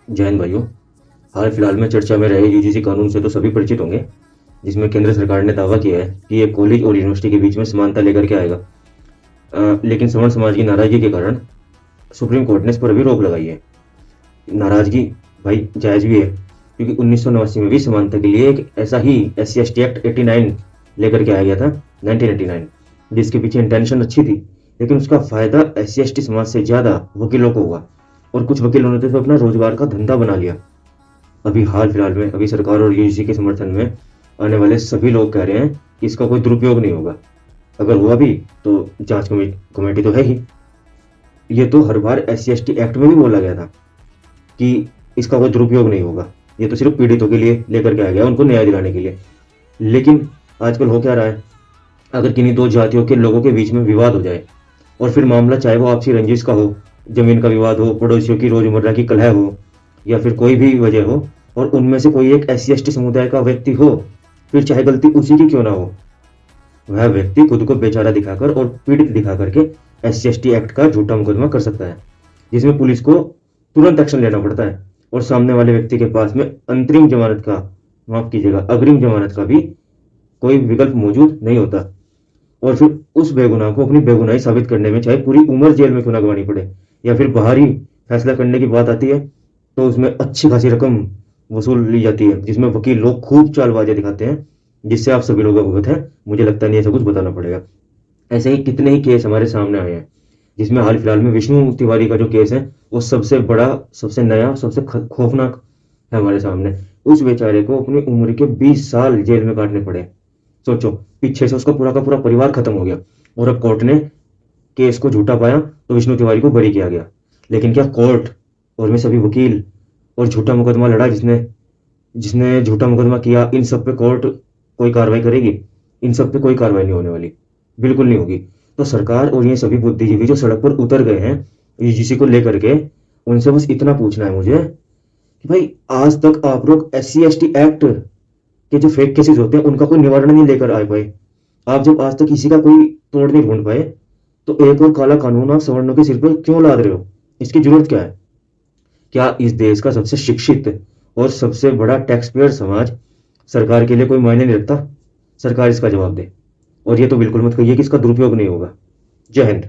जैन भाइयों, हाल फिलहाल में चर्चा में रहे यूजीसी कानून से तो सभी परिचित होंगे, जिसमें केंद्र सरकार ने दावा किया है कि ये कॉलेज और यूनिवर्सिटी के बीच में समानता लेकर के आएगा। लेकिन सवर्ण समाज की नाराजगी के कारण सुप्रीम कोर्ट ने इस पर अभी रोक लगाई है। नाराजगी भाई जायज़ भी है, क्योंकि 1989 में भी समानता के लिए एक ऐसा ही SC/ST एक्ट 89 लेकर के आया गया था, 1989, जिसके पीछे इंटेंशन अच्छी थी, लेकिन उसका फायदा SC/ST समाज से ज़्यादा वकीलों को हुआ, और कुछ वकीलों ने तो अपना रोजगार का धंधा बना लिया। अभी हाल फिलहाल में अभी सरकार और यूजीसी के समर्थन में आने वाले सभी लोग कह रहे हैं कि इसका कोई दुरुपयोग नहीं होगा। अगर हुआ भी तो जांच कमेटी तो है ही। ये तो हर बार SC/ST एक्ट में भी बोला गया था कि इसका कोई दुरुपयोग नहीं होगा, ये तो सिर्फ पीड़ितों के लिए लेकर के आ गया, उनको न्याय दिलाने के लिए। लेकिन आजकल हो क्या रहा है, अगर किन्हीं दो जातियों के लोगों के बीच में विवाद हो जाए और फिर मामला चाहे वो आपसी रंजिश का हो, जमीन का विवाद हो, पड़ोसियों की रोजमर्रा की कलह हो, या फिर कोई भी वजह हो, और उनमें से कोई एक SC/ST समुदाय का व्यक्ति हो, फिर चाहे गलती उसी की क्यों ना हो, वह व्यक्ति खुद को बेचारा दिखाकर और पीड़ित दिखा करके SC/ST एक्ट का झूठा मुकदमा कर सकता है, जिसमें पुलिस को तुरंत एक्शन लेना पड़ता है और सामने वाले व्यक्ति के पास में अंतरिम जमानत का, माफ कीजिएगा, अग्रिम जमानत का भी कोई विकल्प मौजूद नहीं होता। और फिर उस बेगुनाह को अपनी बेगुनाही साबित करने में चाहे पूरी उम्र जेल में क्यों ना गंवानी पड़े, या फिर बाहर ही फैसला करने की बात आती है तो उसमें अच्छी खासी रकम वसूल ली जाती है, जिसमें वकील लोग खूब चालबाजी दिखाते हैं, जिससे आप सभी लोग अवगत हैं। मुझे लगता नहीं ऐसा कुछ बताना पड़ेगा। ऐसे ही कितने ही केस हमारे सामने आए हैं, जिसमें हाल फिलहाल में विष्णु तिवारी का जो केस है वो सबसे बड़ा, सबसे नया, सबसे खौफनाक है हमारे सामने। उस बेचारे को अपनी उम्र के 20 साल जेल में काटने पड़े। सोचो, पीछे से उसका पूरा का पूरा परिवार खत्म हो गया, और अब कोर्ट ने केस को झूठा पाया तो विष्णु तिवारी को बरी किया गया। लेकिन क्या कोर्ट और में सभी वकील और झूठा मुकदमा लड़ा जिसने जिसने झूठा मुकदमा किया, इन सब पे कोर्ट कोई कार्रवाई करेगी? इन सब पे कोई कार्रवाई नहीं होने वाली, बिल्कुल नहीं होगी। तो सरकार और ये सभी बुद्धिजीवी जो सड़क पर उतर गए हैं यूजीसी को लेकर के, उनसे बस इतना पूछना है मुझे कि भाई, आज तक आप लोग SC/ST एक्ट के जो फेक केसेस होते हैं उनका कोई निवारण नहीं लेकर आ पाए। आप जब आज तक किसी का कोई तोड़ नहीं ढूंढ पाए, तो एक और काला कानून आप सवर्णों के सिर पर क्यों लाद रहे हो? इसकी जरूरत क्या है? क्या इस देश का सबसे शिक्षित और सबसे बड़ा टैक्स पेयर समाज सरकार के लिए कोई मायने नहीं रखता? सरकार इसका जवाब दे। और ये तो बिल्कुल मत कहिए कि इसका दुरुपयोग नहीं होगा। जय हिंद।